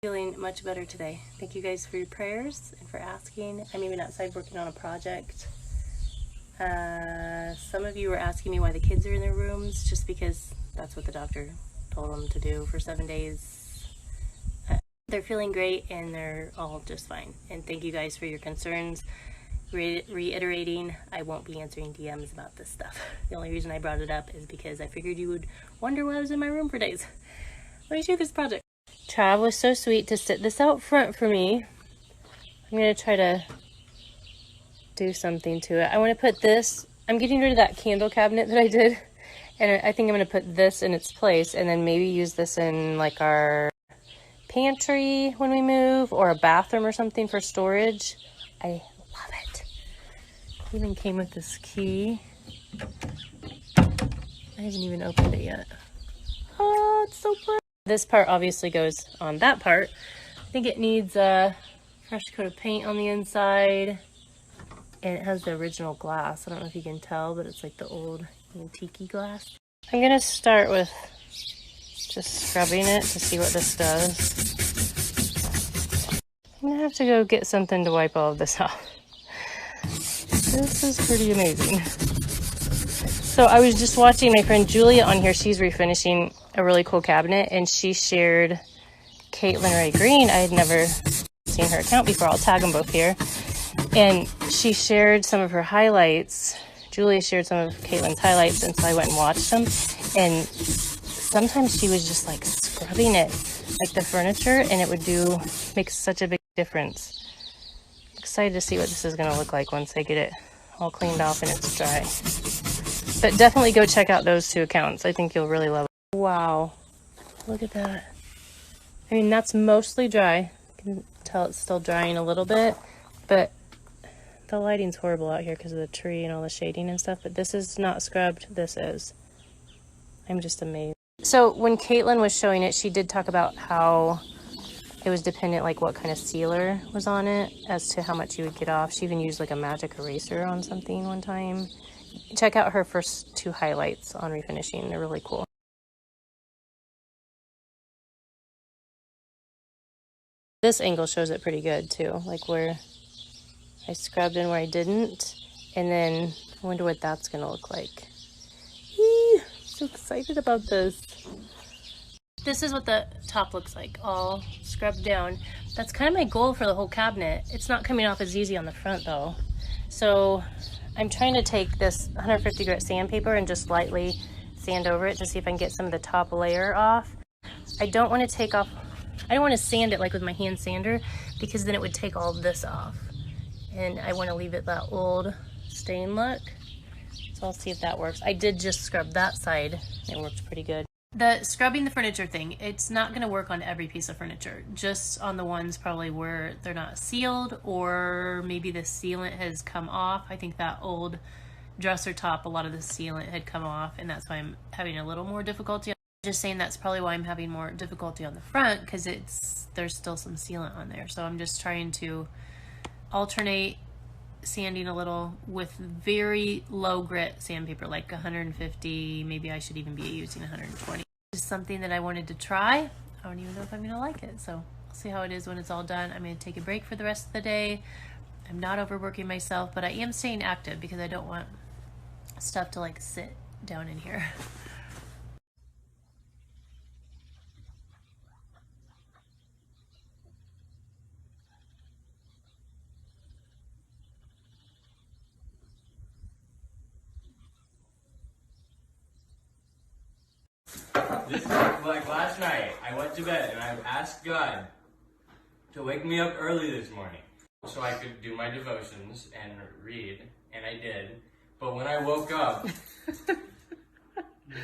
Feeling much better today. Thank you guys for your prayers and for asking. I'm even outside working on a project. Some of you were asking me why the kids are in their rooms, just because that's what the doctor told them to do for 7 days. They're feeling great and they're all just fine. And thank you guys for your concerns. Reiterating, I won't be answering DMs about this stuff. The only reason I brought it up is because I figured you would wonder why I was in my room for days. Let me show you this project. Trav was so sweet to sit this out front for me. I'm going to try to do something to it. I want to put this, I'm getting rid of that candle cabinet that I did. And I think I'm going to put this in its place and then maybe use this in like our pantry when we move, or a bathroom or something for storage. I love it. It even came with this key. I haven't even opened it yet. Oh, it's so pretty. This part obviously goes on that part. I think it needs a fresh coat of paint on the inside. And it has the original glass. I don't know if you can tell, but it's like the old antique glass. I'm gonna start with just scrubbing it to see what this does. I'm gonna have to go get something to wipe all of this off. This is pretty amazing. So I was just watching my friend Julia on here. She's refinishing a really cool cabinet, and she shared Caitlin Ray Green. I had never seen her account before. I'll tag them both here. And she shared some of her highlights. Julia shared some of Caitlin's highlights, and so I went and watched them. And sometimes she was just like scrubbing it, like the furniture, and it would make such a big difference. I'm excited to see what this is going to look like once I get it all cleaned off and it's dry. But definitely go check out those two accounts. I think you'll really love it. Wow, look at that. I mean, that's mostly dry. You can tell it's still drying a little bit, but the lighting's horrible out here because of the tree and all the shading and stuff, but this is not scrubbed. This is. I'm just amazed. So when Caitlin was showing it, she did talk about how it was dependent, like what kind of sealer was on it as to how much you would get off. She even used like a magic eraser on something one time. Check out her first two highlights on refinishing. They're really cool. This angle shows it pretty good too, like where I scrubbed and where I didn't. And then I wonder what that's gonna look like. Eee, I'm so excited about this. This is what the top looks like, all scrubbed down. That's kind of my goal for the whole cabinet. It's not coming off as easy on the front though. So I'm trying to take this 150 grit sandpaper and just lightly sand over it to see if I can get some of the top layer off. I don't want to sand it like with my hand sander, because then it would take all of this off. And I want to leave it that old stain look. So I'll see if that works. I did just scrub that side. It worked pretty good. The scrubbing the furniture thing, it's not going to work on every piece of furniture. Just on the ones probably where they're not sealed, or maybe the sealant has come off. I think that old dresser top, a lot of the sealant had come off, and that's why I'm having a little more difficulty. I'm just saying that's probably why I'm having more difficulty on the front, because there's still some sealant on there. So I'm just trying to alternate sanding a little with very low grit sandpaper, like 150. Maybe I should even be using 120. Just something that I wanted to try. I don't even know if I'm gonna like it, so I'll see how it is when it's all done. I'm gonna take a break for the rest of the day. I'm not overworking myself, but I am staying active because I don't want stuff to like sit down in here. This is like last night. I went to bed and I asked God to wake me up early this morning so I could do my devotions and read, and I did. But when I woke up,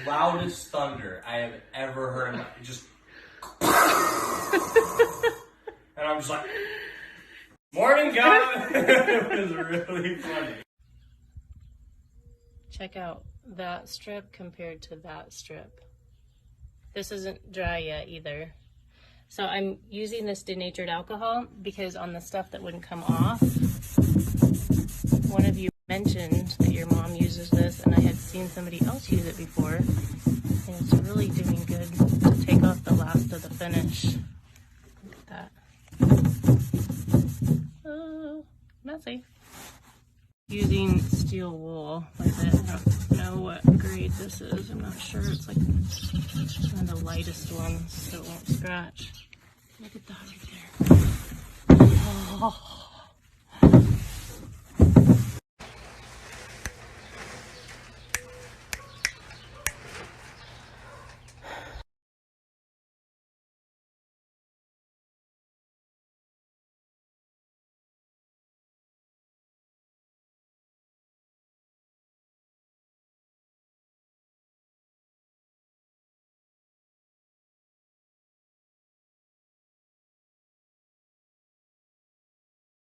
loudest thunder I have ever heard in my just and I'm just like, morning, God. It was really funny. Check out that strip compared to that strip. This isn't dry yet either. So I'm using this denatured alcohol because on the stuff that wouldn't come off, one of you mentioned that your mom uses this, and I had seen somebody else use it before, and it's really doing good to take off the last of the finish. Look at that. Messy. Using steel wool with it. I don't know what grade this is. I'm not sure. It's like one of the lightest ones, so it won't scratch. Look at that right there. Oh.